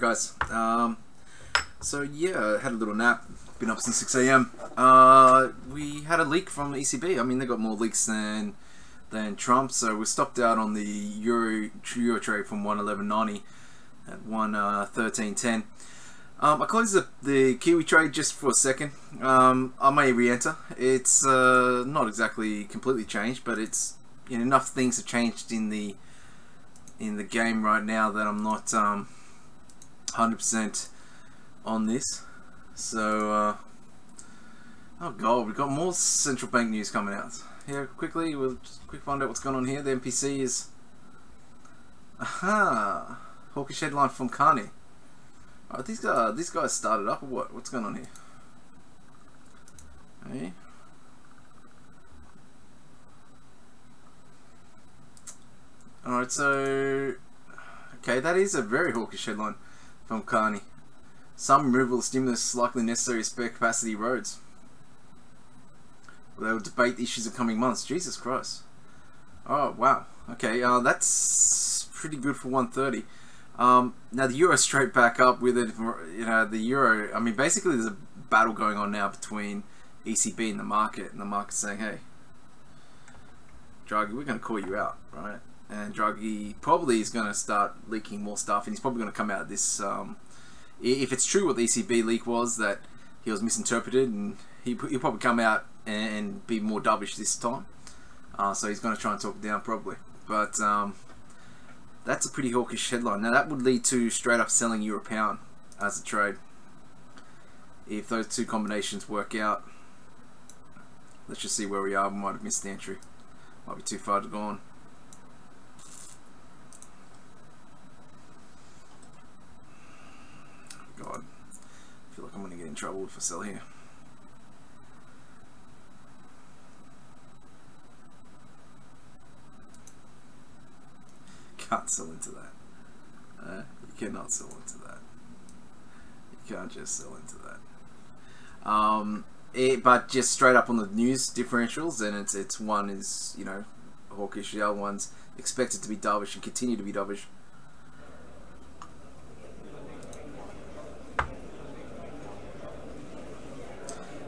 guys. So yeah, I had a little nap. Been up since 6 a.m. We had a leak from the ECB. I mean, they got more leaks than Trump. So we stopped out on the Euro trade from 111.90 at 113.10. I closed the Kiwi trade just for a second. I may re-enter. It's not exactly completely changed, but it's, you know, enough things have changed in the game right now that I'm not 100% on this. So oh god, we've got more central bank news coming out. Here, quickly, we'll just quick find out what's going on here. The MPC is hawkish headline from Carney. Alright, these guys started up or what? What's going on here? Hey. Alright, so okay, that is a very hawkish headline from Carney. Some removal of stimulus likely necessary to spare capacity roads. They will debate the issues of coming months. Jesus Christ. Oh wow. Okay, that's pretty good for 130. Now the euro straight back up with it. You know, the euro. I mean, basically there's a battle going on now between ECB and the market's saying, "Hey, Draghi, we're going to call you out, right?" And Draghi probably is going to start leaking more stuff, and he's probably going to come out of this. If it's true what the ECB leak was, that he was misinterpreted, and he'll probably come out and be more dovish this time. So he's going to try and talk it down probably. But that's a pretty hawkish headline. Now that would lead to straight up selling euro pound as a trade. If those two combinations work out. Let's just see where we are. We might have missed the entry. Might be too far to go on. God, I feel like I'm going to get in trouble if I sell here. Can't sell into that. You cannot sell into that. You can't just sell into that. But just straight up on the news differentials, and it's one is, you know, hawkish, the other one's expected to be dovish and continue to be dovish.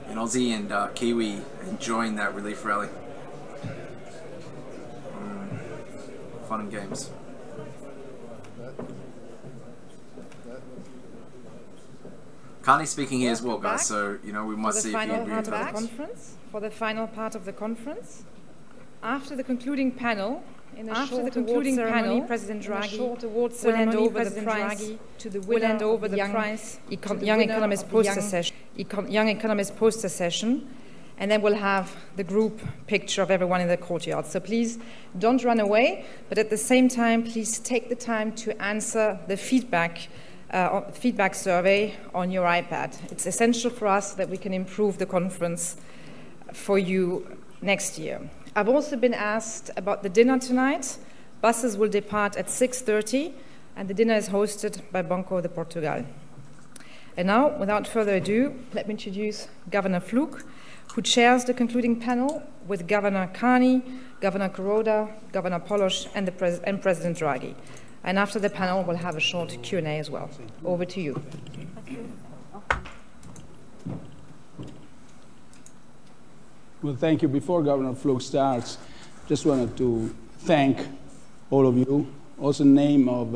And Aussie and Kiwi enjoying that relief rally. Fun and games. Carney speaking here as well, guys. So you know we must see if he agrees with us. For the final part of the conference, after the concluding panel, President Draghi will hand over the prize to the winner of the Young Economist poster session, and then we'll have the group picture of everyone in the courtyard. So please don't run away, but at the same time, please take the time to answer the feedback survey on your iPad. It's essential for us that we can improve the conference for you next year. I've also been asked about the dinner tonight. Buses will depart at 6:30, and the dinner is hosted by Banco de Portugal. And now, without further ado, let me introduce Governor Flug, who chairs the concluding panel with Governor Carney, Governor Kuroda, Governor Polosh, and President Draghi. And after the panel, we'll have a short Q&A as well. Over to you. Well, thank you. Before Governor Flug starts, just wanted to thank all of you, also in the name of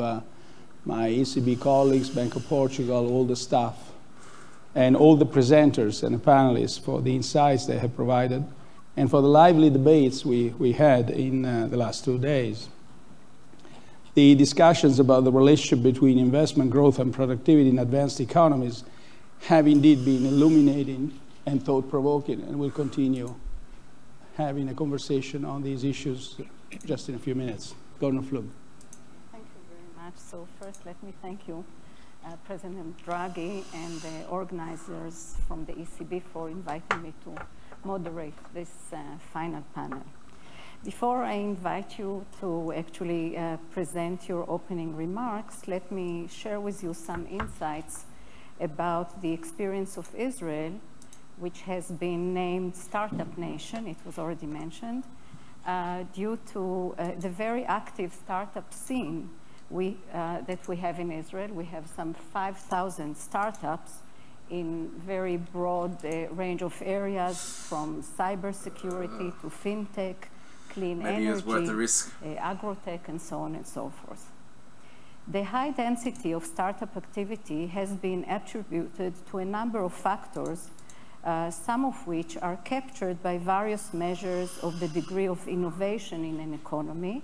my ECB colleagues, Bank of Portugal, all the staff, and all the presenters and the panelists for the insights they have provided, and for the lively debates we had in the last 2 days. The discussions about the relationship between investment growth and productivity in advanced economies have indeed been illuminating and thought-provoking, and we'll continue having a conversation on these issues just in a few minutes. Governor Flug. Thank you very much. So first, let me thank you, President Draghi, and the organizers from the ECB for inviting me to moderate this final panel. Before I invite you to actually present your opening remarks, let me share with you some insights about the experience of Israel, which has been named Startup Nation, it was already mentioned, due to the very active startup scene that we have in Israel. We have some 5,000 startups in very broad range of areas, from cybersecurity to fintech, clean maybe energy, it was worth the risk. agrotech, and so on and so forth. The high density of startup activity has been attributed to a number of factors, some of which are captured by various measures of the degree of innovation in an economy,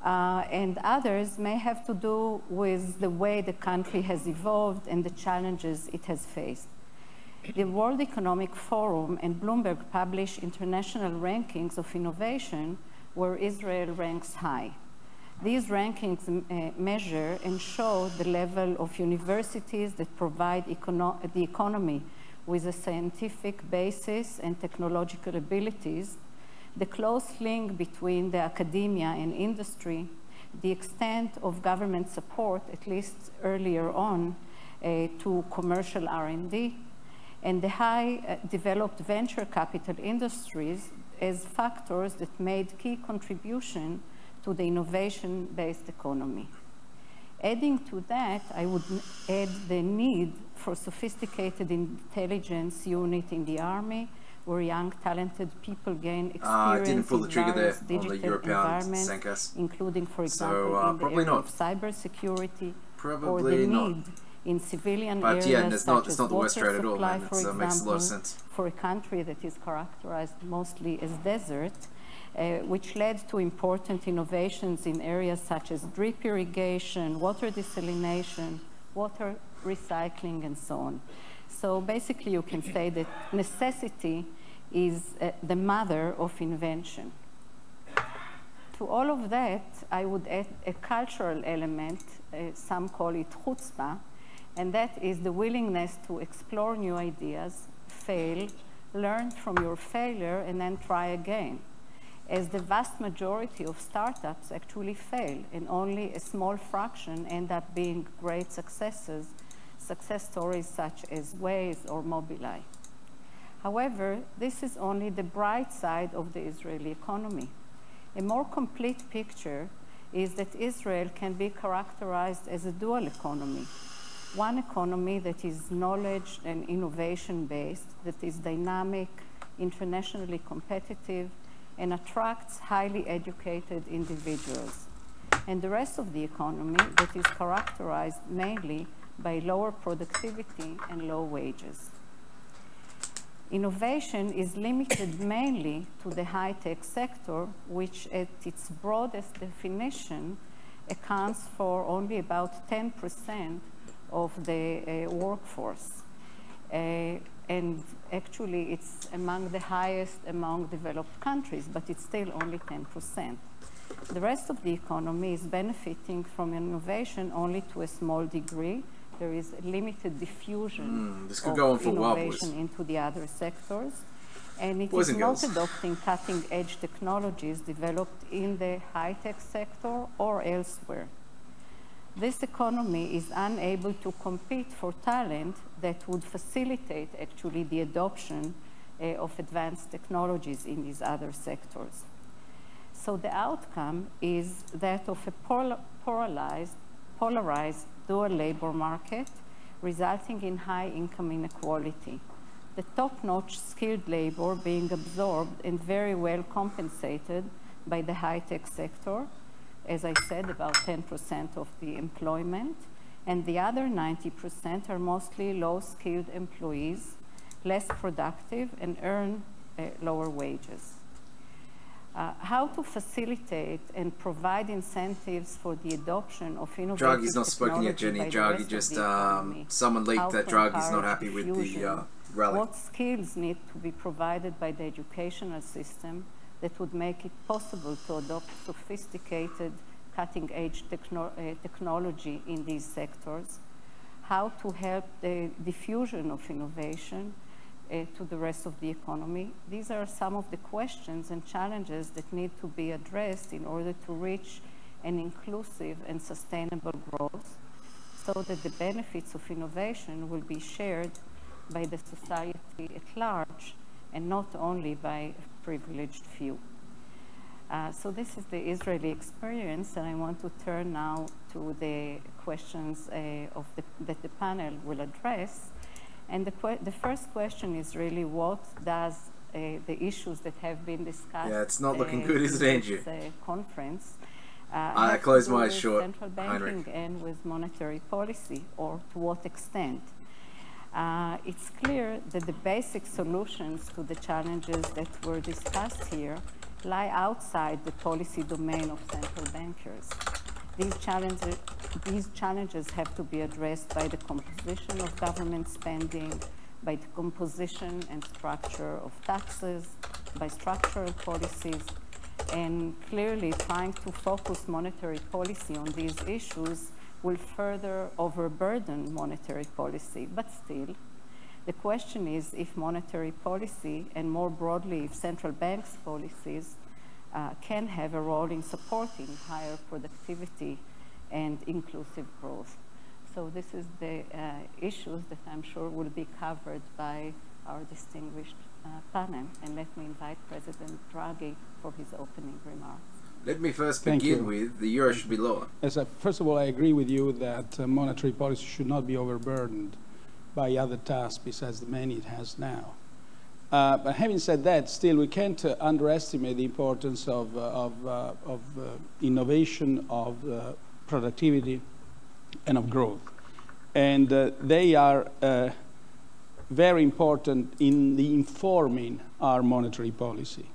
and others may have to do with the way the country has evolved and the challenges it has faced. The World Economic Forum and Bloomberg publish international rankings of innovation where Israel ranks high. These rankings measure and show the level of universities that provide the economy with a scientific basis and technological abilities, the close link between the academia and industry, the extent of government support, at least earlier on, to commercial R&D, and the high developed venture capital industries as factors that made key contribution to the innovation-based economy. Adding to that, I would add the need for sophisticated intelligence unit in the army, where young, talented people gain experience didn't pull the trigger in various there on the digital European environments, Sankas. including, for example, in the area of cybersecurity, or the need in civilian areas such as water supply, for example, for a country that is characterized mostly as desert, which led to important innovations in areas such as drip irrigation, water desalination, water recycling, and so on. So basically, you can say that necessity is the mother of invention. To all of that, I would add a cultural element, some call it chutzpah, and that is the willingness to explore new ideas, fail, learn from your failure, and then try again. As the vast majority of startups actually fail, and only a small fraction end up being great successes, success stories such as Waze or Mobileye. However, this is only the bright side of the Israeli economy. A more complete picture is that Israel can be characterized as a dual economy. One economy that is knowledge and innovation-based, that is dynamic, internationally competitive, and attracts highly educated individuals. And the rest of the economy that is characterized mainly by lower productivity and low wages. Innovation is limited mainly to the high-tech sector, which at its broadest definition accounts for only about 10% of the workforce. And actually, it's among the highest among developed countries, but it's still only 10%. The rest of the economy is benefiting from innovation only to a small degree. There is a limited diffusion of innovation into the other sectors. And it is not adopting cutting-edge technologies developed in the high-tech sector or elsewhere. This economy is unable to compete for talent that would facilitate actually the adoption of advanced technologies in these other sectors. So the outcome is that of a polarized dual labor market, resulting in high income inequality. The top-notch skilled labor being absorbed and very well compensated by the high-tech sector, as I said, about 10% of the employment, and the other 90% are mostly low-skilled employees, less productive, and earn lower wages. How to facilitate and provide incentives for the adoption of innovative technology. Draghi's not spoken yet, Jenny. Draghi just, someone leaked that Draghi's not happy with the rally. What skills need to be provided by the educational system that would make it possible to adopt sophisticated, cutting-edge technology in these sectors? How to help the diffusion of innovation to the rest of the economy? These are some of the questions and challenges that need to be addressed in order to reach an inclusive and sustainable growth, so that the benefits of innovation will be shared by the society at large and not only by a privileged few. So this is the Israeli experience, and I want to turn now to the questions that the panel will address. And the first question is really, what does the issues that have been discussed? Yeah, it's not looking good, is it, Andrew? This conference. I close my eyes short, central banking Heinrich. and with monetary policy, or to what extent? It's clear that the basic solutions to the challenges that were discussed here lie outside the policy domain of central bankers. These challenges have to be addressed by the composition of government spending, by the composition and structure of taxes, by structural policies, and clearly trying to focus monetary policy on these issues will further overburden monetary policy. But still, the question is if monetary policy, and more broadly, if central banks' policies, can have a role in supporting higher productivity and inclusive growth. So this is the issues that I'm sure will be covered by our distinguished panel. And let me invite President Draghi for his opening remarks. Let me first begin with the euro should be lower. First of all, I agree with you that monetary policy should not be overburdened by other tasks besides the many it has now. But having said that, still we can't underestimate the importance of innovation, of productivity, and of growth. And they are very important in the informing our monetary policy.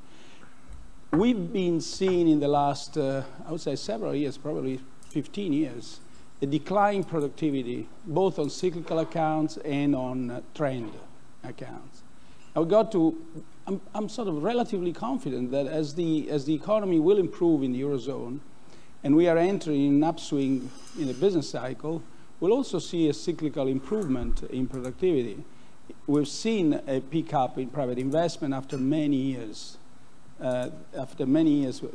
We've been seeing in the last, I would say several years, probably 15 years, a decline in productivity, both on cyclical accounts and on trend accounts. I'm sort of relatively confident that as the economy will improve in the Eurozone, and we are entering an upswing in the business cycle, we'll also see a cyclical improvement in productivity. We've seen a pickup in private investment after many years.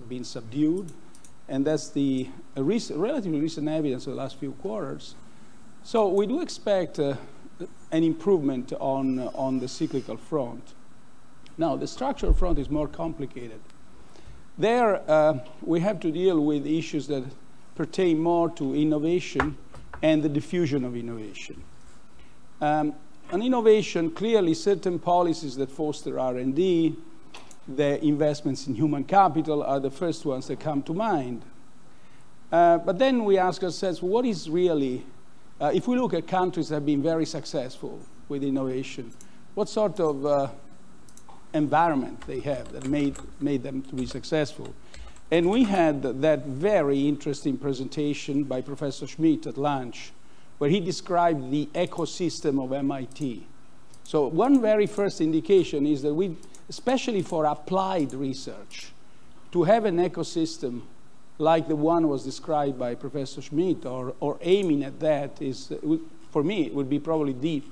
Being subdued, and that's the relatively recent evidence of the last few quarters. So we do expect an improvement on the cyclical front. Now, the structural front is more complicated. There, we have to deal with issues that pertain more to innovation and the diffusion of innovation. On innovation, clearly certain policies that foster R&D, the investments in human capital are the first ones that come to mind. But then we ask ourselves, what is really, if we look at countries that have been very successful with innovation, what sort of environment they have that made them to be successful? And we had that very interesting presentation by Professor Schmidt at lunch, where he described the ecosystem of MIT. So one very first indication is that we, especially for applied research, to have an ecosystem like the one was described by Professor Schmidt, or aiming at that, is, for me, it would be probably the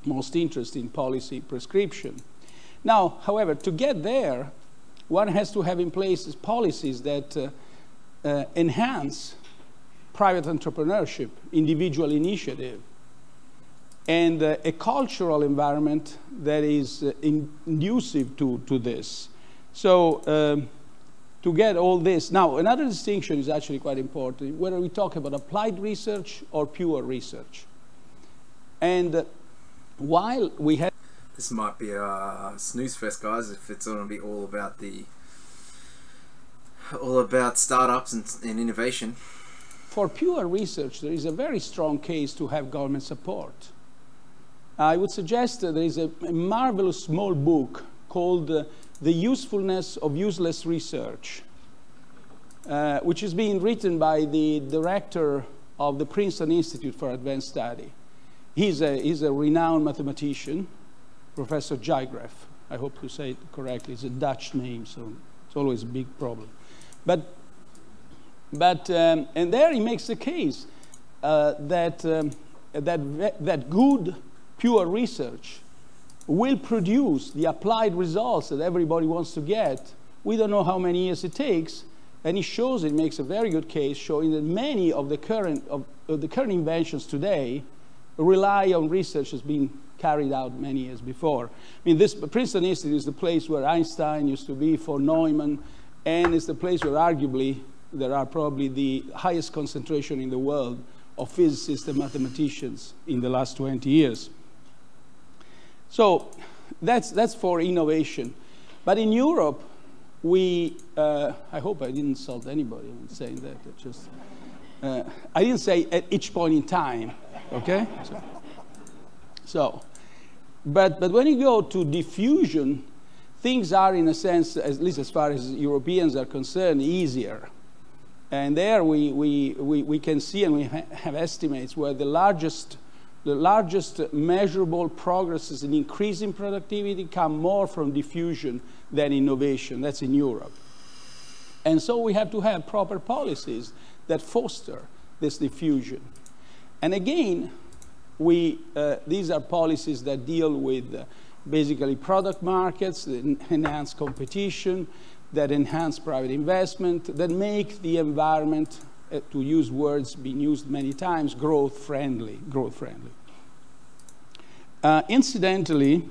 most interesting policy prescription. Now, however, to get there, one has to have in place policies that enhance private entrepreneurship, individual initiative, and a cultural environment that is inducive to this. So to get all this, now another distinction is actually quite important, whether we talk about applied research or pure research. And while we have... This might be a snooze fest, guys, if it's going to be all about startups and innovation. For pure research, there is a very strong case to have government support. I would suggest that there is a marvelous small book called The Usefulness of Useless Research, which is being written by the director of the Princeton Institute for Advanced Study. He's a renowned mathematician, Professor Jijgraf. I hope to say it correctly. It's a Dutch name, so it's always a big problem. And there he makes the case that good pure research will produce the applied results that everybody wants to get. We don't know how many years it takes, and he shows, it makes a very good case showing that many of the current inventions today rely on research that's been carried out many years before. I mean, this Princeton Institute is the place where Einstein used to be, for Neumann, and it's the place where arguably there are probably the highest concentration in the world of physicists and mathematicians in the last 20 years. So that's for innovation. But in Europe, we, I hope I didn't insult anybody in saying that. It just, I didn't say at each point in time, okay? But when you go to diffusion, things are, in a sense, at least as far as Europeans are concerned, easier. And there we can see, and we have estimates where the largest measurable progresses in increasing productivity come more from diffusion than innovation. That's in Europe. And so we have to have proper policies that foster this diffusion. And again, these are policies that deal with basically product markets, that enhance competition, that enhance private investment, that make the environment, to use words being used many times, growth friendly. Incidentally,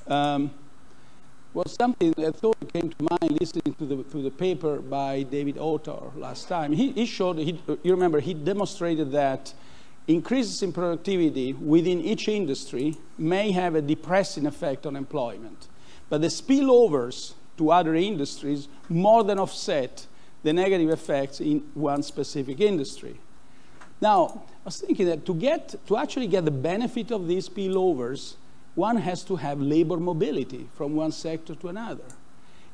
was something that I thought came to mind listening to the paper by David Autor last time. He showed, you remember, he demonstrated that increases in productivity within each industry may have a depressing effect on employment, but the spillovers to other industries more than offset the negative effects in one specific industry. Now, I was thinking that to actually get the benefit of these spillovers, one has to have labor mobility from one sector to another.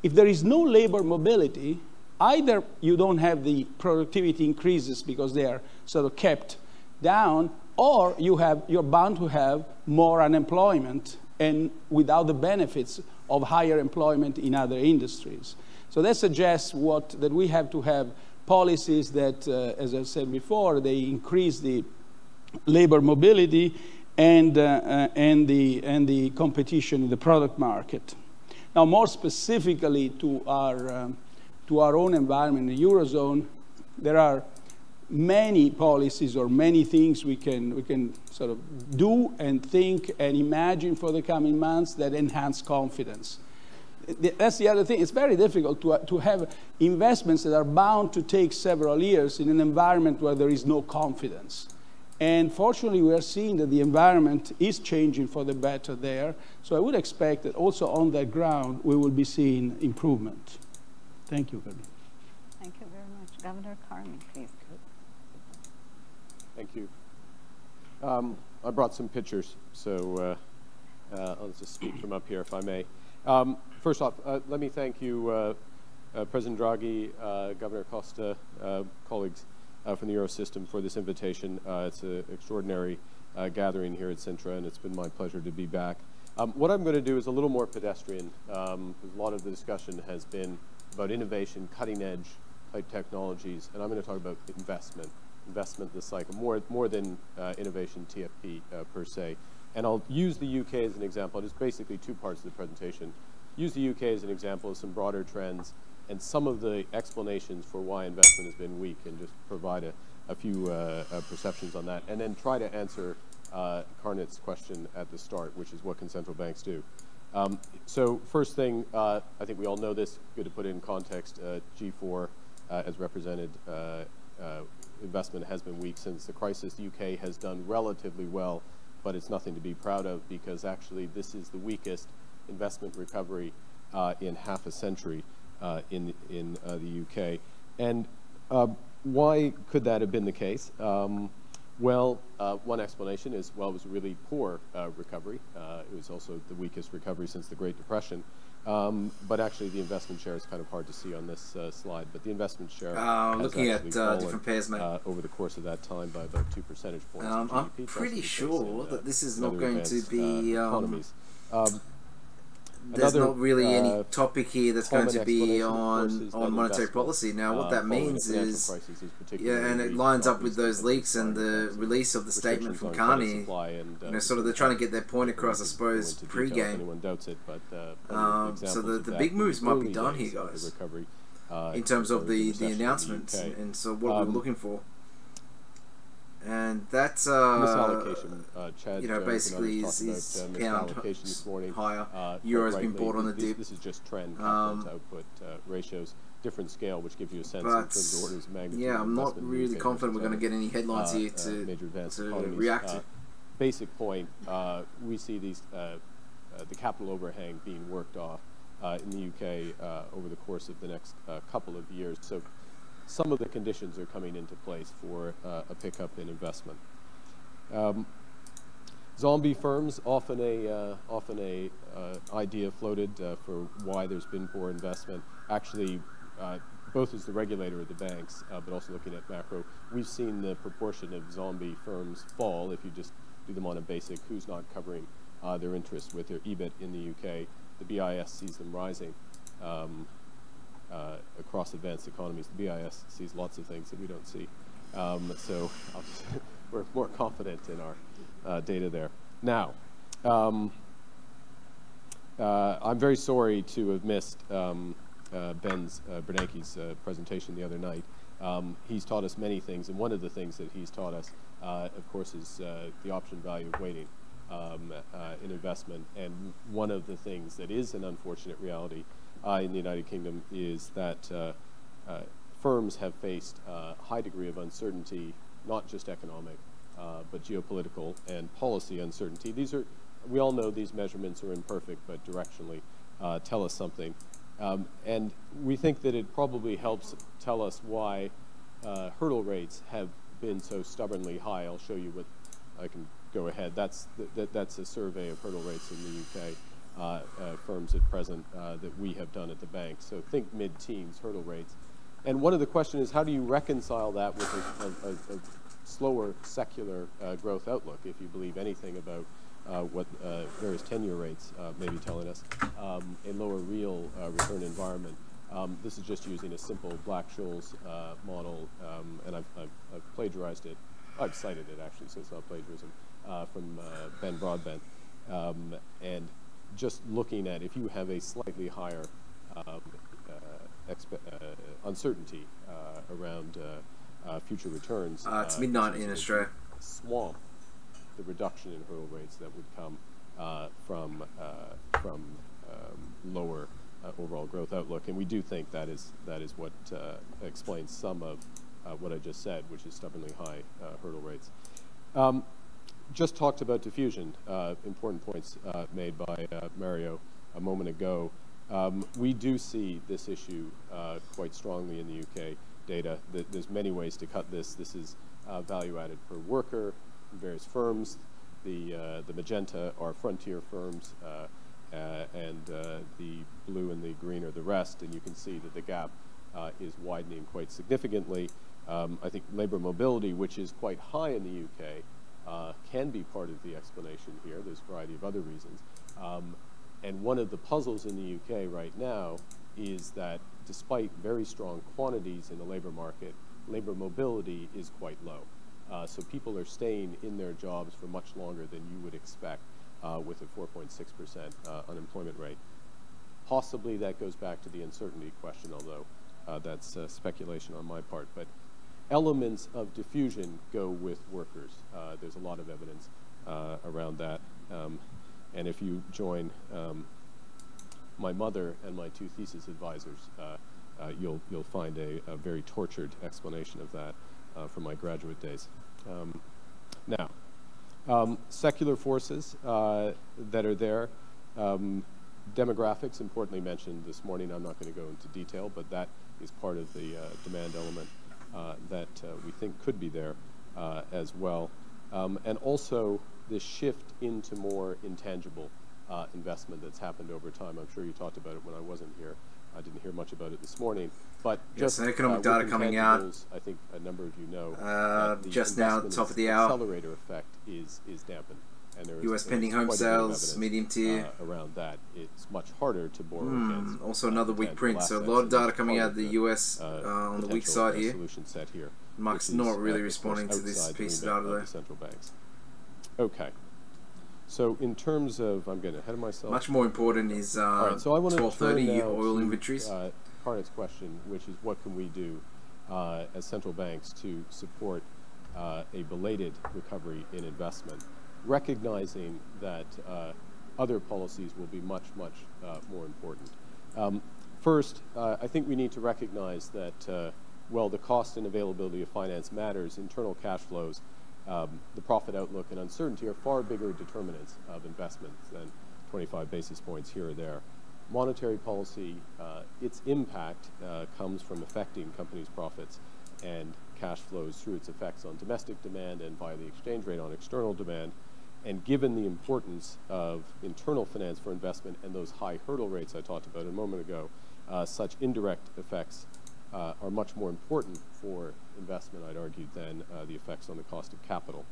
If there is no labor mobility, either you don't have the productivity increases because they are sort of kept down, or you're bound to have more unemployment and without the benefits of higher employment in other industries. So that suggests that we have to have policies that, as I said before, they increase the labor mobility and the competition in the product market. Now, more specifically to our own environment in the Eurozone, there are many policies or many things we can sort of do and think and imagine for the coming months that enhance confidence. That's the other thing. It's very difficult to have investments that are bound to take several years in an environment where there is no confidence. And fortunately, we are seeing that the environment is changing for the better there. So I would expect that also on that ground, we will be seeing improvement. Thank you, Gabby. Thank you very much. Governor Carney, please. Thank you. I brought some pictures, so I'll just speak from up here, if I may. First off, let me thank you, President Draghi, Governor Costa, colleagues from the Eurosystem for this invitation. It's an extraordinary gathering here at Sintra, and it's been my pleasure to be back. What I'm going to do is a little more pedestrian, because a lot of the discussion has been about innovation, cutting-edge type technologies, and I'm going to talk about investment this cycle, more than innovation TFP per se. And I'll use the UK as an example. There's basically two parts of the presentation. Use the UK as an example of some broader trends and some of the explanations for why investment has been weak, and just provide a few perceptions on that. And then try to answer Karnit's question at the start, which is what can central banks do? So first thing, I think we all know this, good to put it in context, G4 as represented, investment has been weak since the crisis. The UK has done relatively well, but it's nothing to be proud of, because actually this is the weakest investment recovery in half a century in the UK. And why could that have been the case? Well, one explanation is, well, it was a really poor recovery. It was also the weakest recovery since the Great Depression. But actually, the investment share is kind of hard to see on this slide. But the investment share looking at different pairs, mate, over the course of that time by about 2 percentage points. I'm pretty sure that this is not going to be economies. There's not really any topic here that's going to be on monetary policy. Now, what that means is, and it lines up with those leaks and the release of the statement from Carney. Sort of they're trying to get their point across, I suppose, pre-game. So the big moves might be done here, guys, in terms of the announcement. And so what we're looking for. And that's misallocation. Chad, you know, Jones basically and others is talked pound about misallocation this morning. higher. Quite Euro's rightly. been bought on the dip. This is just trend capital to output ratios, different scale, which gives you a sense in terms of orders of magnitude. Yeah, I'm not really confident we're going to get any headlines here to react to. Basic point: we see these the capital overhang being worked off in the UK over the course of the next couple of years. So some of the conditions are coming into place for a pickup in investment. Zombie firms, often a idea floated for why there's been poor investment. Actually, both as the regulator of the banks, but also looking at macro, we've seen the proportion of zombie firms fall. If you just do them on a basic, who's not covering their interest with their EBIT in the UK, the BIS sees them rising across advanced economies. The BIS sees lots of things that we don't see. So we're more confident in our data there. Now, I'm very sorry to have missed Bernanke's presentation the other night. He's taught us many things, and one of the things that he's taught us, of course, is the option value of waiting in investment. And one of the things that is an unfortunate reality in the United Kingdom is that firms have faced a high degree of uncertainty, not just economic, but geopolitical and policy uncertainty. We all know these measurements are imperfect, but directionally tell us something. And we think that it probably helps tell us why hurdle rates have been so stubbornly high. I'll show you what I can go ahead. That's a survey of hurdle rates in the UK firms at present that we have done at the bank. So think mid-teens hurdle rates. And one of the questions is, how do you reconcile that with a slower secular growth outlook, if you believe anything about what various 10-year rates may be telling us, a lower real return environment. This is just using a simple Black-Scholes model, and I've plagiarized it. I've cited it, actually, so it's not plagiarism, from Ben Broadbent. And just looking at, if you have a slightly higher uncertainty around future returns. It's midnight in Australia. Swamp the reduction in hurdle rates that would come from lower overall growth outlook, and we do think that is what explains some of what I just said, which is stubbornly high hurdle rates. Just talked about diffusion. Important points made by Mario a moment ago. We do see this issue quite strongly in the UK data. There's many ways to cut this. This is value added per worker in various firms. The magenta are frontier firms, and the blue and the green are the rest. And you can see that the gap is widening quite significantly. I think labor mobility, which is quite high in the UK, can be part of the explanation here. There's a variety of other reasons. And one of the puzzles in the UK right now is that despite very strong quantities in the labor market, labor mobility is quite low. So people are staying in their jobs for much longer than you would expect with a 4.6% unemployment rate. Possibly that goes back to the uncertainty question, although that's speculation on my part. But elements of diffusion go with workers. There's a lot of evidence around that. And if you join my mother and my two thesis advisors, you'll find a very tortured explanation of that from my graduate days. Now, secular forces that are there. Demographics, importantly mentioned this morning. I'm not going to go into detail, but that is part of the demand element that we think could be there as well. And also this shift into more intangible investment that's happened over time. I'm sure you talked about it when I wasn't here. I didn't hear much about it this morning. But just economic data coming out. I think a number of you know just now, top of the hour. Accelerator effect is dampened. And there is US pending home sales, medium tier. Around that, it's much harder to borrow against. Also another weak print, so a lot of data coming out of the US on the weak side here. Solution set here. Market's not really responding to this piece of data there. Central banks. Okay. So in terms of, I'm getting ahead of myself. Much more important is right, so 1230 oil inventories. Karnak's question, which is what can we do as central banks to support a belated recovery in investment, recognizing that other policies will be much, much more important. First, I think we need to recognize that while the cost and availability of finance matters, internal cash flows, the profit outlook, and uncertainty are far bigger determinants of investments than 25 basis points here or there. Monetary policy, its impact comes from affecting companies' profits and cash flows through its effects on domestic demand and via the exchange rate on external demand. And given the importance of internal finance for investment and those high hurdle rates I talked about a moment ago, such indirect effects are much more important for investment, I'd argue, than the effects on the cost of capital.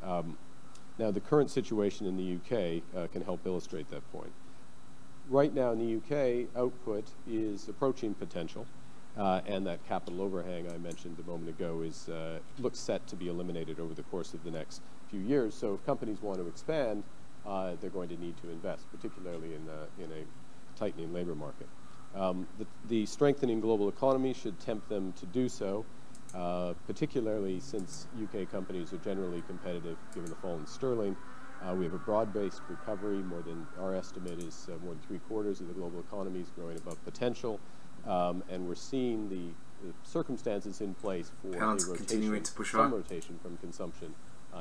Now, the current situation in the UK can help illustrate that point. Right now in the UK, output is approaching potential, and that capital overhang I mentioned a moment ago looks set to be eliminated over the course of the next few years. So if companies want to expand, they're going to need to invest, particularly in a tightening labor market. The strengthening global economy should tempt them to do so, particularly since UK companies are generally competitive given the fall in sterling. We have a broad-based recovery. Our estimate is more than 3/4 of the global economy is growing above potential, and we're seeing the circumstances in place for Pounds a continuing to push some up. rotation from consumption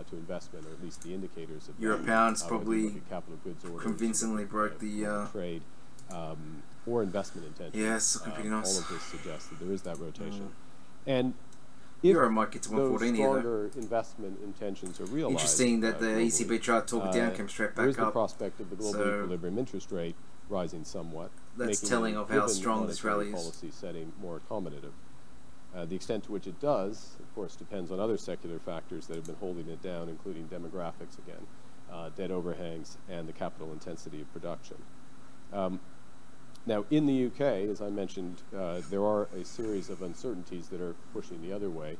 to investment, or at least the indicators of Euro pounds that. probably Capital goods orders, convincingly broke the trade or investment intention. Yeah, it's looking pretty nice. All of this suggests that there is that rotation, and if Euro might get to 114 those here, though. stronger investment intentions are realized, Interesting that the globally, ECB tried to talk it down, came straight there is back the up. prospect of the global So equilibrium interest rate rising somewhat. that's making telling the of how given strong this monetary rally is. policy setting more accommodative. The extent to which it does, of course, depends on other secular factors that have been holding it down, including demographics again, debt overhangs, and the capital intensity of production. Now, in the UK, as I mentioned, there are a series of uncertainties that are pushing the other way.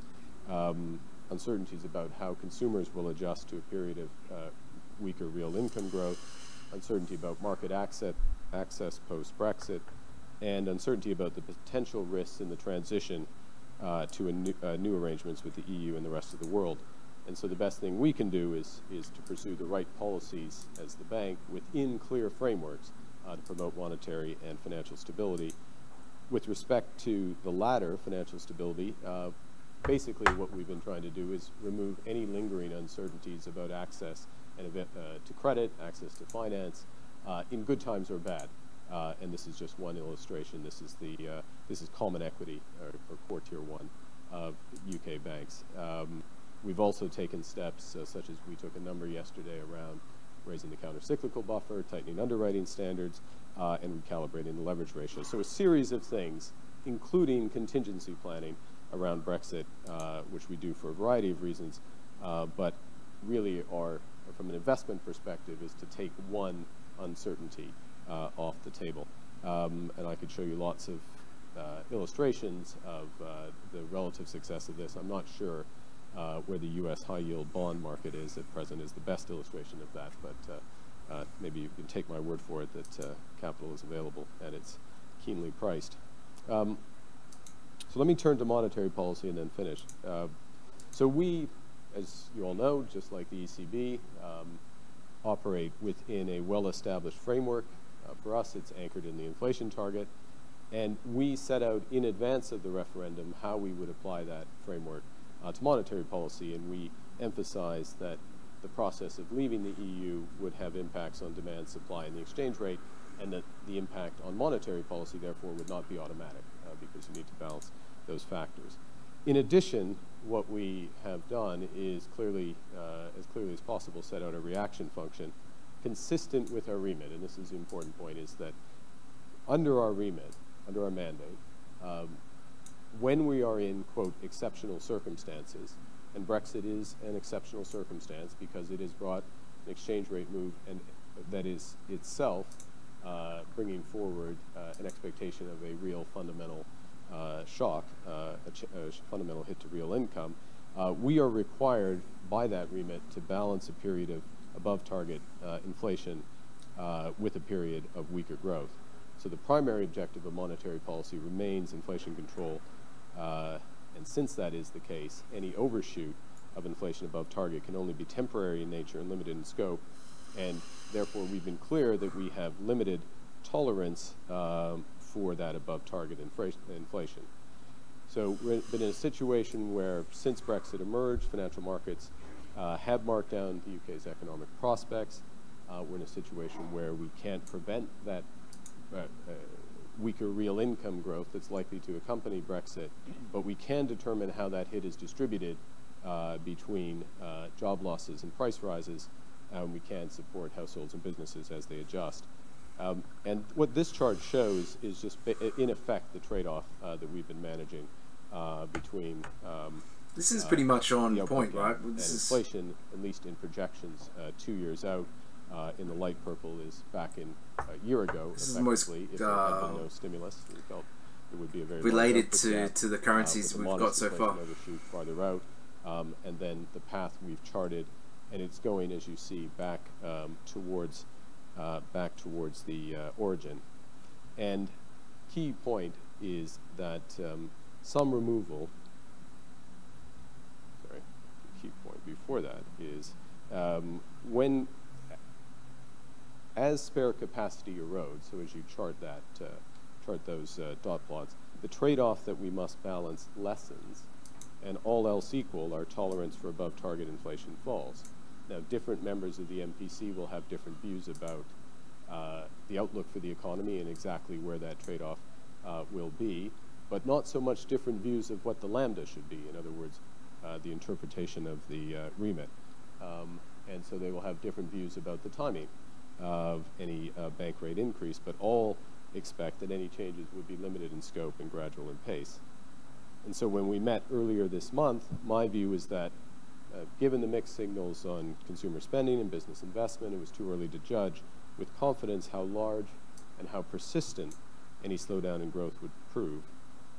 Uncertainties about how consumers will adjust to a period of weaker real income growth, uncertainty about market access post-Brexit, and uncertainty about the potential risks in the transition to new arrangements with the EU and the rest of the world. And so the best thing we can do is to pursue the right policies as the bank within clear frameworks to promote monetary and financial stability. With respect to the latter, financial stability, basically what we've been trying to do is remove any lingering uncertainties about access to credit, access to finance, in good times or bad. And this is just one illustration. This is common equity, or core tier 1 of UK banks. We've also taken steps, such as we took a number yesterday around raising the countercyclical buffer, tightening underwriting standards, and recalibrating the leverage ratio. So a series of things, including contingency planning around Brexit, which we do for a variety of reasons, but really are, from an investment perspective, is to take one uncertainty off the table. And I could show you lots of illustrations of the relative success of this. I'm not sure where the U.S. high-yield bond market is at present is the best illustration of that, but maybe you can take my word for it that capital is available and it's keenly priced. So let me turn to monetary policy and then finish. So we, as you all know, just like the ECB, operate within a well-established framework. For us, it's anchored in the inflation target. And we set out in advance of the referendum how we would apply that framework to monetary policy, and we emphasized that the process of leaving the EU would have impacts on demand, supply, and the exchange rate, and that the impact on monetary policy, therefore, would not be automatic because you need to balance those factors. In addition, what we have done is clearly as possible, set out a reaction function consistent with our remit, and this is the important point, is that under our remit, under our mandate, when we are in, quote, exceptional circumstances, and Brexit is an exceptional circumstance because it has brought an exchange rate move and that is itself bringing forward an expectation of a real fundamental shock, a fundamental hit to real income, we are required by that remit to balance a period of above target inflation with a period of weaker growth. So the primary objective of monetary policy remains inflation control, and since that is the case, any overshoot of inflation above target can only be temporary in nature and limited in scope, and therefore we've been clear that we have limited tolerance for that above target inflation. So we've been in a situation where since Brexit emerged, financial markets have marked down the UK's economic prospects. We're in a situation where we can't prevent that weaker real income growth that's likely to accompany Brexit, but we can determine how that hit is distributed between job losses and price rises, and we can support households and businesses as they adjust. And what this chart shows is just, in effect, the trade-off that we've been managing between this is pretty much on point, right? This is inflation, at least in projections 2 years out. In the light purple is back in a year ago. This is the most if there had been no stimulus, we felt it would be a very related to the currencies we've got so far. Overshoot farther out, and then the path we've charted, and it's going, as you see, back towards the origin. And key point is that some removal. Sorry, the key point before that is as spare capacity erodes, so as you chart that, chart those dot plots, the trade-off that we must balance lessens, and all else equal, our tolerance for above target inflation falls. Now, different members of the MPC will have different views about the outlook for the economy and exactly where that trade-off will be, but not so much different views of what the lambda should be, in other words, the interpretation of the remit. And so they will have different views about the timing of any bank rate increase, but all expect that any changes would be limited in scope and gradual in pace. And so when we met earlier this month, my view is that given the mixed signals on consumer spending and business investment, it was too early to judge with confidence how large and how persistent any slowdown in growth would prove.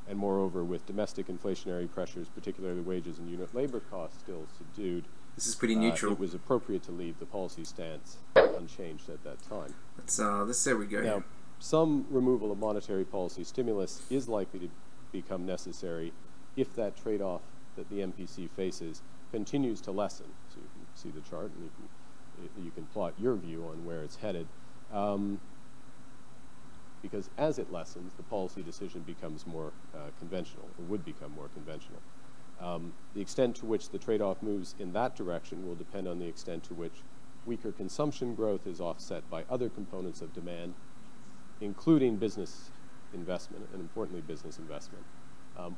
And moreover, with domestic inflationary pressures, particularly wages and unit labor costs still subdued, this is pretty neutral. It was appropriate to leave the policy stance unchanged at that time. Let's say we go. Now, some removal of monetary policy stimulus is likely to become necessary if that trade-off that the MPC faces continues to lessen. So you can see the chart, and you can plot your view on where it's headed. Because as it lessens, the policy decision becomes more conventional, or would become more conventional. The extent to which the trade-off moves in that direction will depend on the extent to which weaker consumption growth is offset by other components of demand, including business investment, and importantly business investment.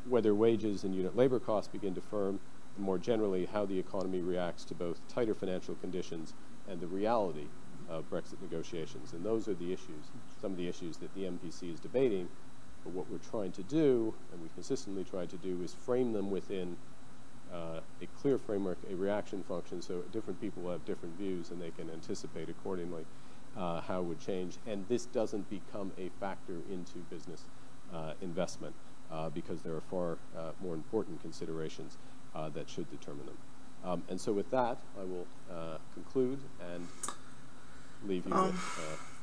Whether wages and unit labor costs begin to firm, and more generally how the economy reacts to both tighter financial conditions and the reality of Brexit negotiations. And those are the issues, some of the issues that the MPC is debating. But what we're trying to do, and we consistently try to do, is frame them within a clear framework, a reaction function, so different people will have different views and they can anticipate accordingly how it would change. And this doesn't become a factor into business investment because there are far more important considerations that should determine them. And so with that, I will conclude and leave you with...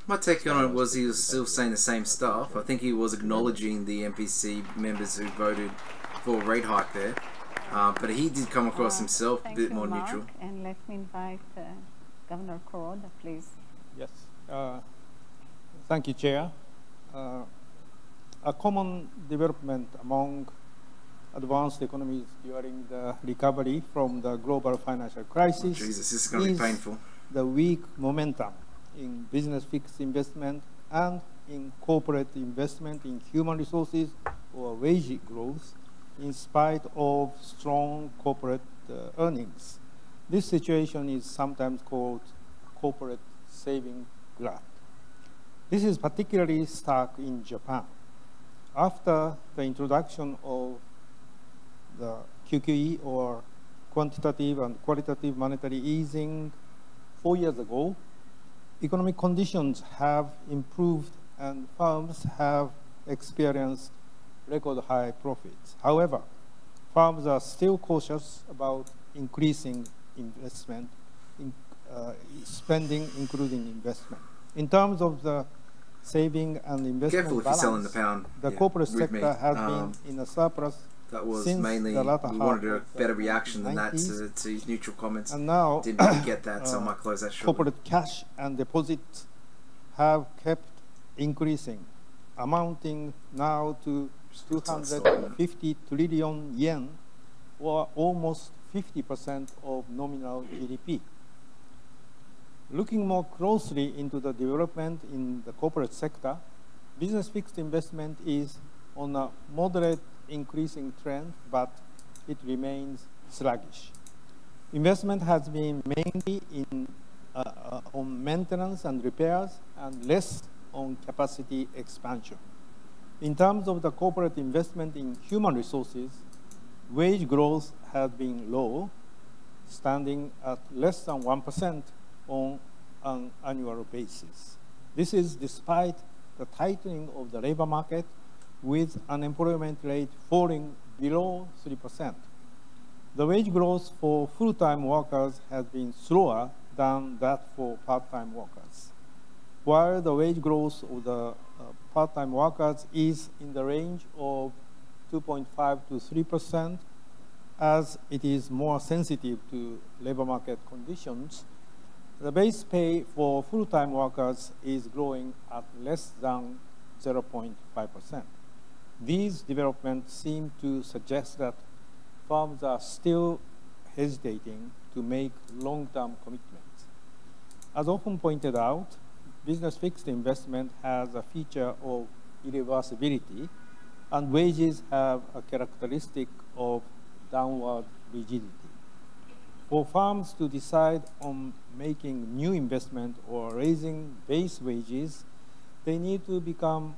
my take on it was he was still saying the same stuff. I think he was acknowledging the MPC members who voted for a rate hike there. But he did come across himself a bit more neutral. And let me invite Governor Kuroda, please. Yes. Thank you, Chair. A common development among advanced economies during the recovery from the global financial crisis Jesus, this is going to be painful. The weak momentum in business fixed investment and in corporate investment in human resources or wage growth in spite of strong corporate earnings. This situation is sometimes called corporate saving glut. This is particularly stark in Japan. After the introduction of the QQE, or quantitative and qualitative monetary easing 4 years ago, economic conditions have improved and firms have experienced record high profits. However, firms are still cautious about increasing investment, spending, including investment. In terms of the saving and investment Careful if balance, you're selling the pound. the corporate sector has been in a surplus That was Since mainly, the we latter wanted a half better of the reaction than that 90s. to his neutral comments. And now, Didn't really get that, so I might close that shortly. corporate cash and deposits have kept increasing, amounting now to 250 trillion yen, or almost 50% of nominal GDP. Looking more closely into the development in the corporate sector, business fixed investment is on a moderate increasing trend, but it remains sluggish. Investment has been mainly on maintenance and repairs and less on capacity expansion. In terms of the corporate investment in human resources, wage growth has been low, standing at less than 1% on an annual basis. This is despite the tightening of the labor market, with unemployment rate falling below 3%. The wage growth for full-time workers has been slower than that for part-time workers. While the wage growth of the part-time workers is in the range of 2.5 to 3%, as it is more sensitive to labor market conditions, the base pay for full-time workers is growing at less than 0.5%. These developments seem to suggest that firms are still hesitating to make long-term commitments. As often pointed out, business fixed investment has a feature of irreversibility, and wages have a characteristic of downward rigidity. For firms to decide on making new investment or raising base wages, they need to become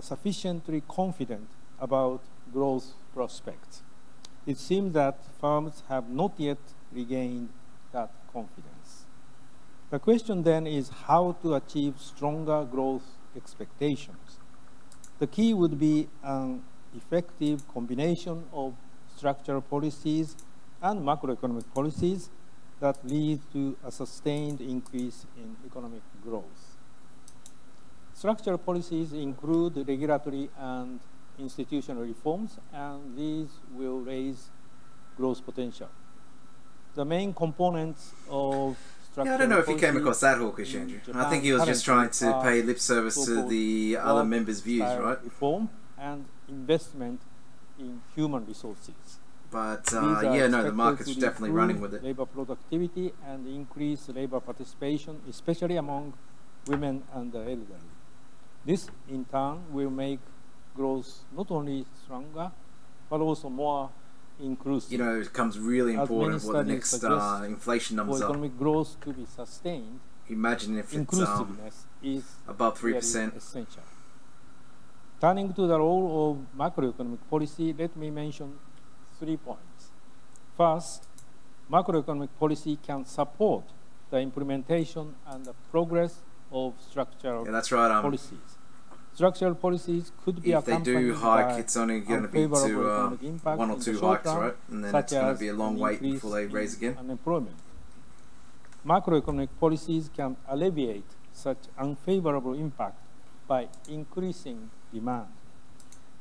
sufficiently confident about growth prospects. It seems that firms have not yet regained that confidence. The question then is how to achieve stronger growth expectations. The key would be an effective combination of structural policies and macroeconomic policies that lead to a sustained increase in economic growth. Structural policies include regulatory and institutional reforms, and these will raise growth potential. The main components of structural I don't know if you came policy across that hawkish, Andrew. I think he was just trying to pay lip service to the other members' views, right? Reform and investment in human resources. But yeah, no, the market's definitely running with it. Labor productivity and increase labor participation, especially among women and the elderly. This, in turn, will make growth not only stronger, but also more inclusive. You know, it becomes really important what the next inflation numbers for are. economic growth to be sustained, Imagine if it's inclusiveness is above 3%. essential. Turning to the role of macroeconomic policy, let me mention 3 points. First, macroeconomic policy can support the implementation and the progress of structural policies. Structural policies could be accompanied by... If they do hike, it's only going to be to 1 or 2 hikes, right? And then it's going to be a long wait before they raise again. Unemployment. Macroeconomic policies can alleviate such unfavorable impact by increasing demand.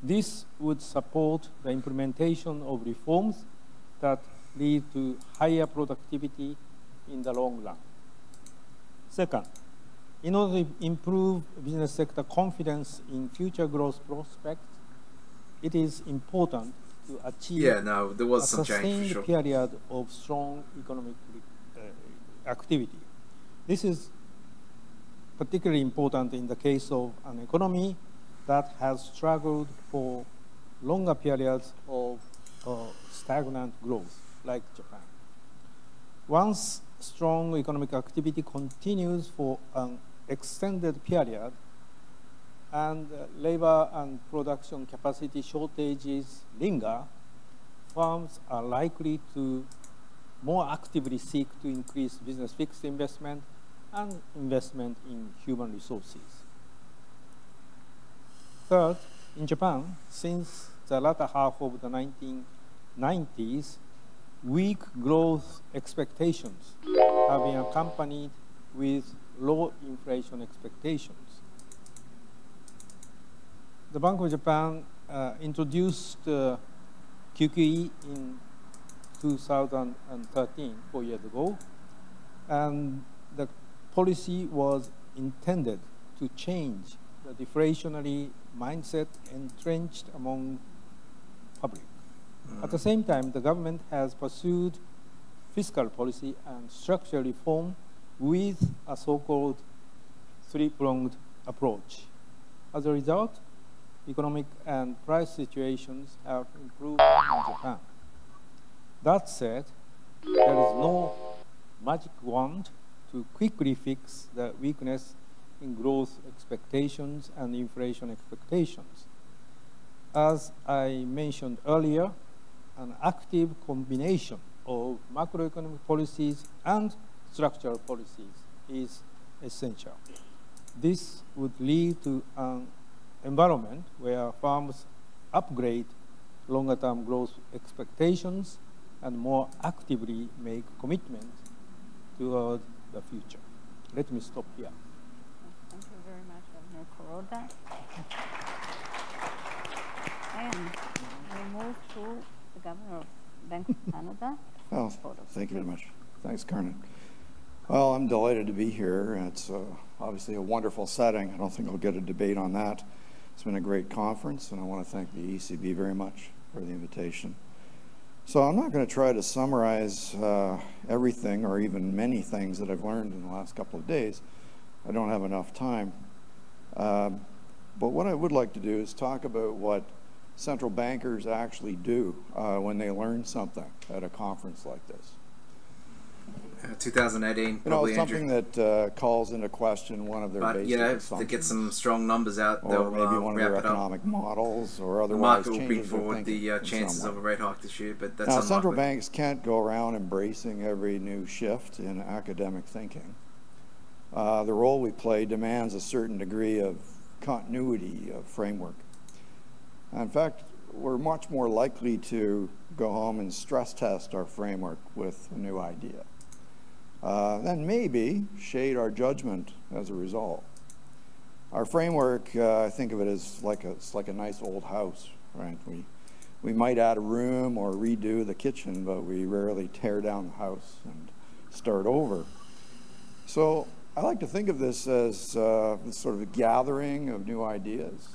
This would support the implementation of reforms that lead to higher productivity in the long run. Second, in order to improve business sector confidence in future growth prospects, it is important to achieve a sustained period of strong economic activity. This is particularly important in the case of an economy that has struggled for longer periods of stagnant growth, like Japan. Once strong economic activity continues for an extended period and labor and production capacity shortages linger, firms are likely to more actively seek to increase business fixed investment and investment in human resources. Third, in Japan, since the latter half of the 1990s, weak growth expectations have been accompanied with low inflation expectations. The Bank of Japan introduced QQE in 2013, 4 years ago, and the policy was intended to change the deflationary mindset entrenched among public. At the same time, the government has pursued fiscal policy and structural reform with a so-called three-pronged approach. As a result, economic and price situations have improved in Japan. That said, there is no magic wand to quickly fix the weakness in growth expectations and inflation expectations. As I mentioned earlier, an active combination of macroeconomic policies and structural policies is essential. This would lead to an environment where firms upgrade longer-term growth expectations and more actively make commitments toward the future. Let me stop here. Thank you very much, Governor Kuroda. And we move to the Governor of Bank of Canada. Well, thank you very much. Thanks, Karnan. Well, I'm delighted to be here. It's obviously a wonderful setting. I don't think I'll get a debate on that. It's been a great conference, and I want to thank the ECB very much for the invitation. So I'm not going to try to summarize everything or even many things that I've learned in the last couple of days. I don't have enough time. But what I would like to do is talk about what central bankers actually do when they learn something at a conference like this. 2018, you know, something that calls into question one of their basic assumptions. To get some strong numbers out, or maybe one of their economic models, or otherwise the market will bring forward the chances of a rate hike this year, but that's unlikely. Now, central banks can't go around embracing every new shift in academic thinking. The role we play demands a certain degree of continuity of framework. In fact, we're much more likely to go home and stress test our framework with a new idea. Then maybe shade our judgment as a result. Our framework, I think of it as like a nice old house, right? We might add a room or redo the kitchen, but we rarely tear down the house and start over. So I like to think of this as sort of a gathering of new ideas,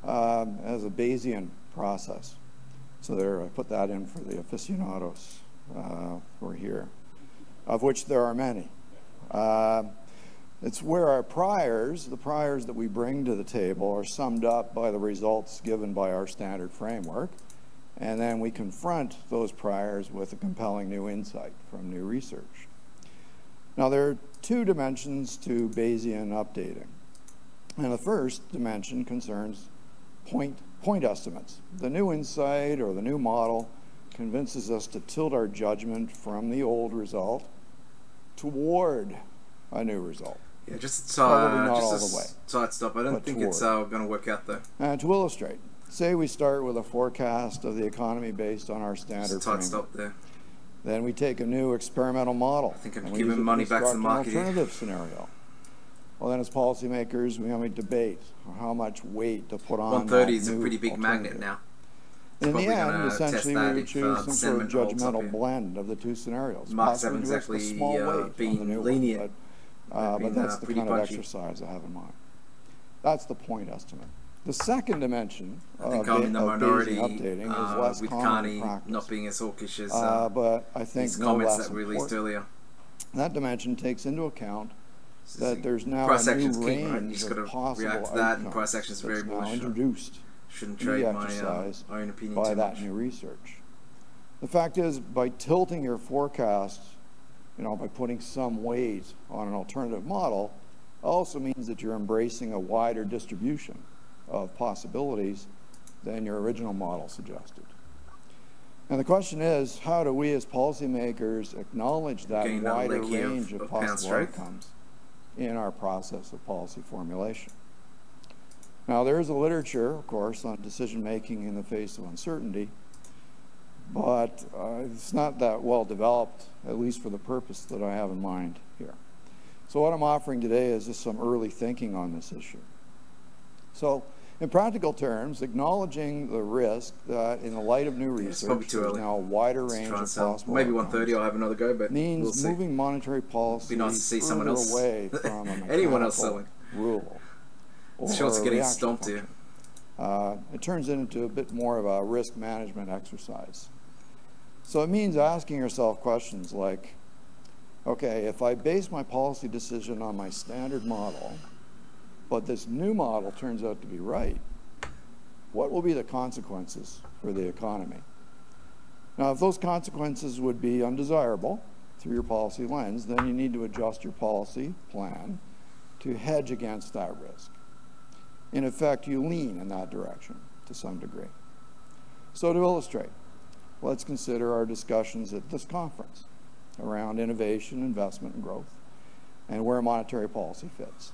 as a Bayesian process. So there, I put that in for the aficionados who are here, of which there are many. It's where our priors, the priors that we bring to the table, are summed up by the results given by our standard framework, and then we confront those priors with a compelling new insight from new research. Now, there are two dimensions to Bayesian updating. And the first dimension concerns point estimates. The new insight or the new model convinces us to tilt our judgment from the old result toward a new result. Yeah, just probably not all the way. Side stop. I don't think it's going to work out though. To illustrate, say we start with a forecast of the economy based on our standard framework. Side stop there. Then we take a new experimental model. I think I'm giving money back to the market. An alternative scenario. Well, then as policymakers, we have a debate on how much weight to put on 130 is a pretty big magnet now. In the end, essentially, we would choose some sort of judgmental blend of the two scenarios. Markets haven't exactly been lenient. But that's the kind of exercise I have in mind. That's the point estimate. The second dimension of Bayesian updating is less with common in Carney practice. not being as hawkish as but I think his no comments less that we released earlier. That dimension takes into account that there's now price a action's new king, right? range You've got of to possible react to that, and outcomes price action's very that's now bullish. introduced Shouldn't to trade the my exercise own opinion by too that much. new research. The fact is, by tilting your forecast, by putting some weight on an alternative model, also means that you're embracing a wider distribution of possibilities than your original model suggested. And the question is, how do we as policymakers acknowledge that wider range of possible outcomes in our process of policy formulation? Now, there is a literature, of course, on decision-making in the face of uncertainty, but it's not that well developed, at least for the purpose that I have in mind here. So what I'm offering today is just some early thinking on this issue. So In practical terms, acknowledging the risk that in the light of new research, there's now a wider range of possible maybe 1:30 I'll have another go, but means we'll moving monetary policy be nice to see someone else, away from a anyone else selling. Rule. Shorts are getting stomped here. It turns into a bit more of a risk management exercise. So it means asking yourself questions like, okay, if I base my policy decision on my standard model, but this new model turns out to be right, what will be the consequences for the economy? Now, if those consequences would be undesirable through your policy lens, then you need to adjust your policy plan to hedge against that risk. In effect, you lean in that direction to some degree. So to illustrate, let's consider our discussions at this conference around innovation, investment, and growth, and where monetary policy fits.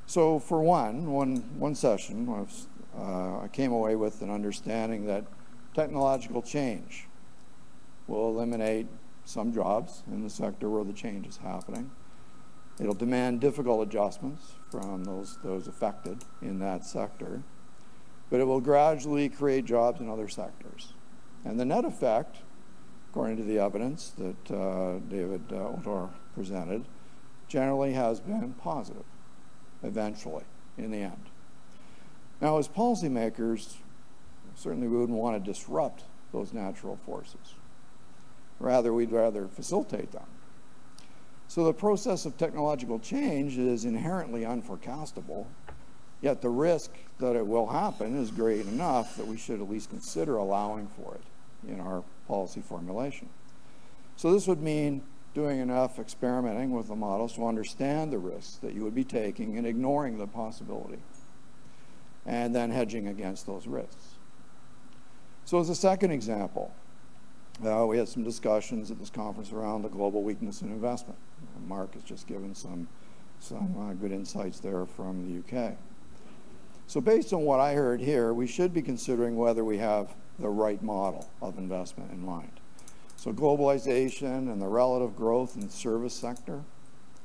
So for one session, I came away with an understanding that technological change will eliminate some jobs in the sector where the change is happening. It'll demand difficult adjustments from those affected in that sector, but it will gradually create jobs in other sectors. And the net effect, according to the evidence that David O'Toole presented, generally has been positive, eventually, in the end. Now, as policymakers, certainly we wouldn't want to disrupt those natural forces. Rather, we'd rather facilitate them. So the process of technological change is inherently unforecastable, yet the risk that it will happen is great enough that we should at least consider allowing for it in our policy formulation. So this would mean doing enough experimenting with the models to understand the risks that you would be taking and ignoring the possibility, and then hedging against those risks. So as a second example, we had some discussions at this conference around the global weakness in investment. Mark has just given some good insights there from the UK. So based on what I heard here, we should be considering whether we have the right model of investment in mind. So globalization and the relative growth in the service sector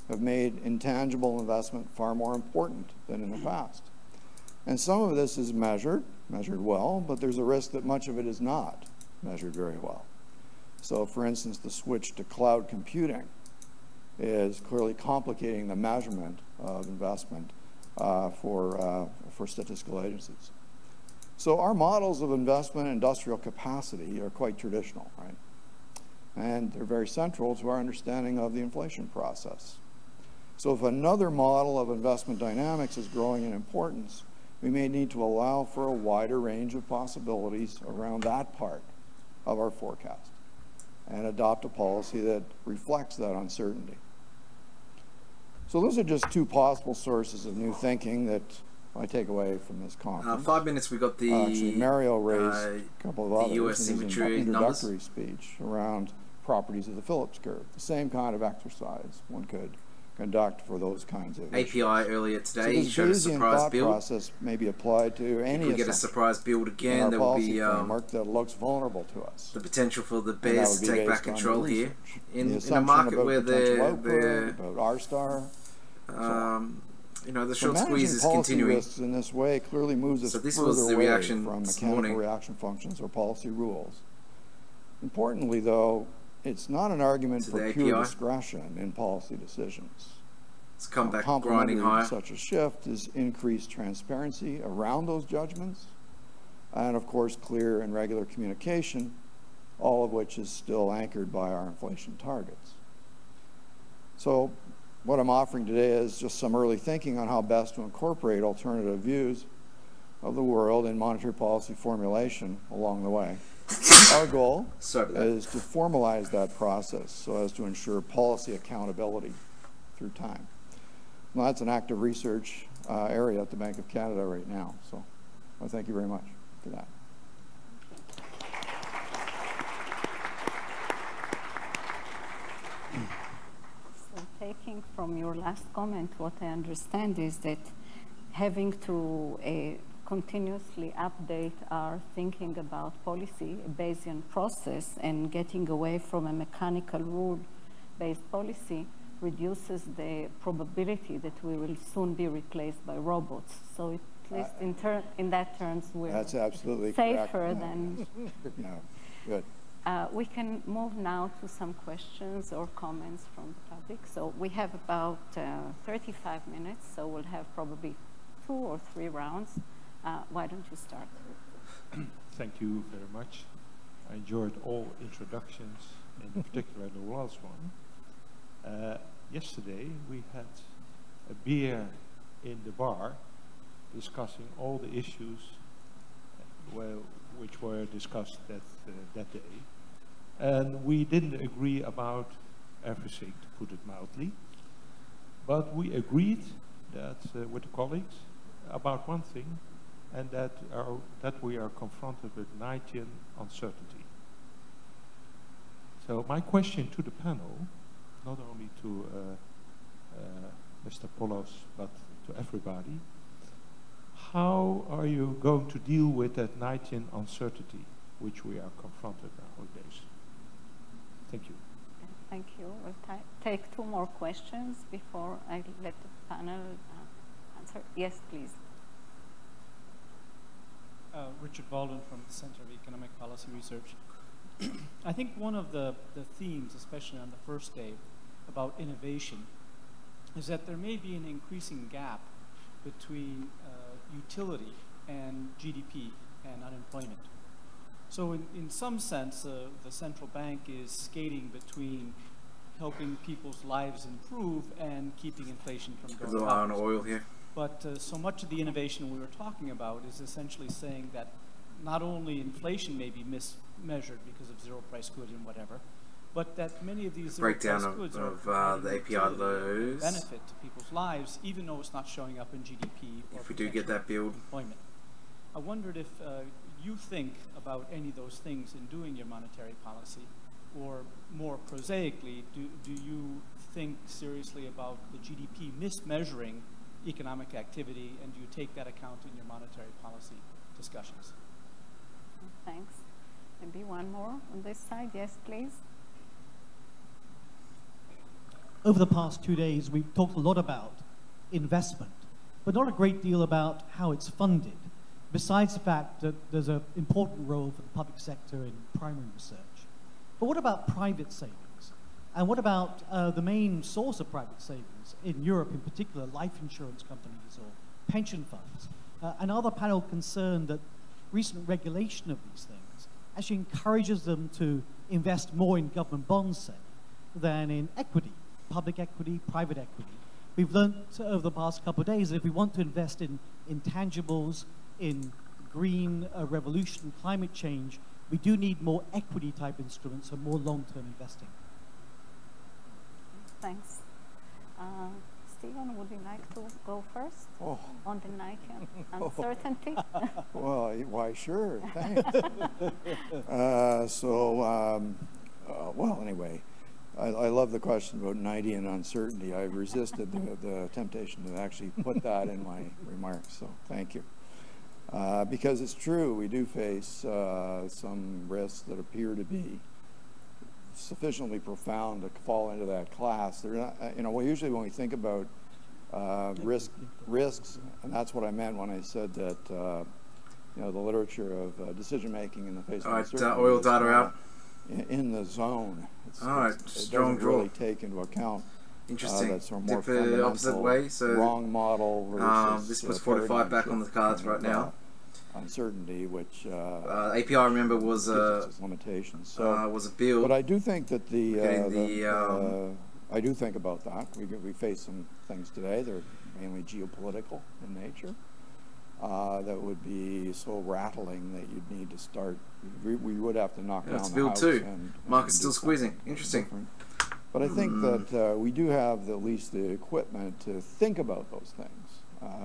have made intangible investment far more important than in the past. And some of this is measured well, but there's a risk that much of it is not measured very well. So for instance, the switch to cloud computing is clearly complicating the measurement of investment for statistical agencies. So our models of investment and industrial capacity are quite traditional, right? And they're very central to our understanding of the inflation process. So if another model of investment dynamics is growing in importance, we may need to allow for a wider range of possibilities around that part of our forecast and adopt a policy that reflects that uncertainty. So those are just two possible sources of new thinking that I take away from this conference. 5 minutes, we got the actually, Mario raised a couple of others US in his inventory introductory speech around properties of the Phillips curve. The same kind of exercise one could conduct for those kinds of API issues. earlier So today this showed a Bayesian surprise thought build. process may be applied to any If we get a assumption surprise build in again, our there will policy be framework that looks vulnerable to us. the potential for the And that bears would to be take based back on control the here. research. In The a assumption market about where potential output, they're about R-star. you know, the So short managing squeeze is policy continuing. risks in this way clearly moves us So this further was the away reaction from this mechanical morning. reaction functions or policy rules. Importantly, though, it's not an argument To for the pure API. discretion in policy decisions. It's come back Complementary grinding higher. to such a shift is increased transparency around those judgments, and of course clear and regular communication, all of which is still anchored by our inflation targets. So what I'm offering today is just some early thinking on how best to incorporate alternative views of the world in monetary policy formulation along the way. Our goal is to formalize that process so as to ensure policy accountability through time. Now, that's an active research area at the Bank of Canada right now. So I thank you very much for that. So taking from your last comment, what I understand is that having to continuously update our thinking about policy, a Bayesian process, and getting away from a mechanical rule-based policy reduces the probability that we will soon be replaced by robots. So it At least in that terms, we're That's absolutely safer correct. than. Yeah, good. We can move now to some questions or comments from the public. So we have about 35 minutes, so we'll have probably 2 or 3 rounds. Why don't you start? Thank you very much. I enjoyed all introductions, in particular the last one. Yesterday we had a beer in the bar discussing all the issues which were discussed that day. And we didn't agree about everything, to put it mildly. But we agreed that with the colleagues about one thing, and that we are confronted with Knightian uncertainty. So my question to the panel, not only to Mr. Polos, but to everybody, how are you going to deal with that Knightian uncertainty which we are confronted nowadays? Thank you. Thank you. We'll take 2 more questions before I let the panel answer. Yes, please. Richard Baldwin from the Center of Economic Policy Research. I think one of the themes, especially on the first day, about innovation, is that there may be an increasing gap between utility and GDP and unemployment. So in some sense, the central bank is skating between helping people's lives improve and keeping inflation from going up. There's a lot on oil here. But so much of the innovation we were talking about is essentially saying that not only inflation may be mismeasured because of zero price goods and whatever, but that many of these zero price goods are the API lows. Benefit to people's lives, even though it's not showing up in GDP or if we do get that build. Employment. I wondered if you think about any of those things in doing your monetary policy, or more prosaically, do you think seriously about the GDP mismeasuring economic activity, and do you take that account in your monetary policy discussions? Thanks. Maybe one more on this side. Yes, please. Over the past 2 days, we've talked a lot about investment, but not a great deal about how it's funded, besides the fact that there's an important role for the public sector in primary research. But what about private savings? And what about the main source of private savings in Europe, in particular, life insurance companies or pension funds? And are the panel concerned that recent regulation of these things actually encourages them to invest more in government bonds, say, than in equity, public equity, private equity? We've learned over the past couple of days that if we want to invest in intangibles, in green revolution, climate change, we do need more equity-type instruments and more long-term investing. Thanks. Stephen, would you like to go first on the Knightian uncertainty? Well, why, sure, thanks. Well, anyway, I love the question about Knightian uncertainty. I resisted the temptation to actually put that in my remarks, so thank you. Because it's true, we do face some risks that appear to be sufficiently profound to fall into that class. They're not, well, usually when we think about risks, and that's what I meant when I said that, the literature of decision-making in the face of uncertainty oil data out. In the zone. Strong it doesn't draw. really take into account Interesting. that sort of more the opposite way. So wrong model versus this was 45 back on the cards right now. Uncertainty, which API, I remember, was limitations. So was a build. But I do think that I do think about that. We face some things today. They're mainly geopolitical in nature. That would be so rattling that you'd need to start. We would have to knock down the build house. too. And Market's still squeezing. Interesting. But I think that we do have at least the equipment to think about those things.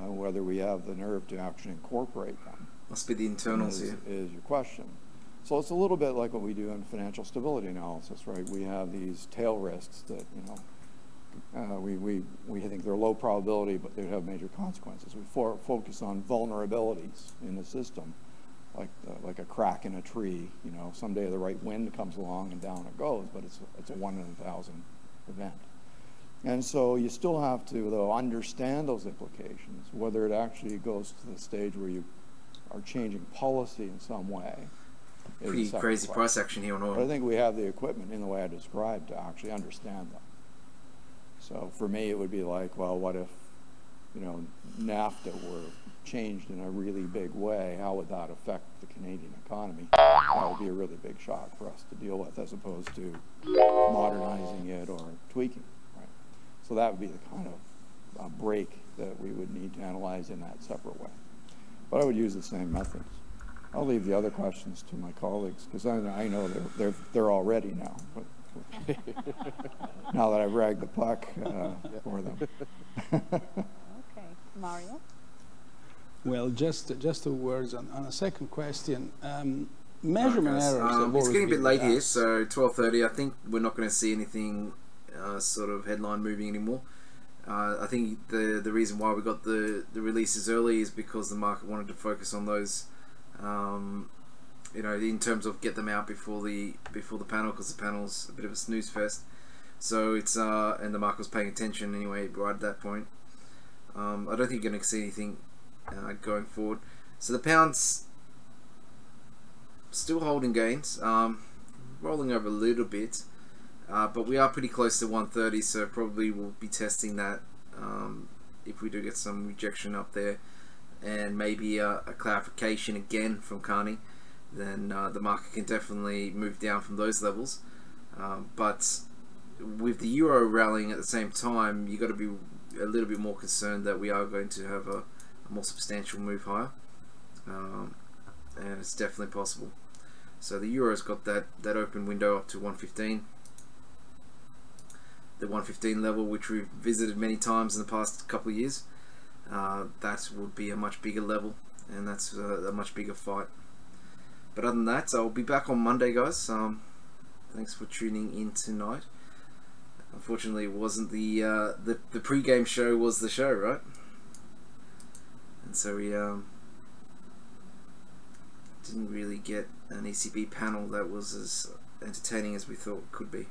Whether we have the nerve to actually incorporate them. Must be the internals here. Is your question. So it's a little bit like what we do in financial stability analysis, right? We have these tail risks that, we think they're low probability, but they have major consequences. We focus on vulnerabilities in the system, like a crack in a tree. Someday the right wind comes along and down it goes, but it's a 1 in 1,000 event. And so you still have to, though, understand those implications, whether it actually goes to the stage where you are changing policy in some way. Pretty crazy price action here on oil. But I think we have the equipment in the way I described to actually understand them. So for me, it would be like, well, what if, you know, NAFTA were changed in a really big way? How would that affect the Canadian economy? That would be a really big shock for us to deal with, as opposed to modernizing it or tweaking. Right? So that would be the kind of break that we would need to analyze in that separate way. But I would use the same methods. I'll leave the other questions to my colleagues, because I know they're all ready now. Now that I've ragged the puck for them. Okay, Mario. Well, just two words on a second question. Measurement errors. It's getting a bit late here, so 12:30. I think we're not going to see anything sort of headline moving anymore. I think the reason why we got the releases early is because the market wanted to focus on those. You know, in terms of get them out before the panel, because the panel's a bit of a snooze fest. So it's and the market was paying attention anyway right at that point. I don't think you're going to see anything going forward. So the pound's still holding gains, rolling over a little bit, but we are pretty close to 130. So probably we'll be testing that if we do get some rejection up there, and maybe a clarification again from Carney. Then the market can definitely move down from those levels. But with the euro rallying at the same time, you've got to be a little bit more concerned that we are going to have a more substantial move higher. And it's definitely possible. So the euro's got that open window up to 115. The 115 level, which we've visited many times in the past couple of years. That would be a much bigger level, and that's a much bigger fight. But other than that, I'll be back on Monday, guys. Thanks for tuning in tonight. Unfortunately, it wasn't the pre-game show was the show, right? And so we didn't really get an ECB panel that was as entertaining as we thought it could be.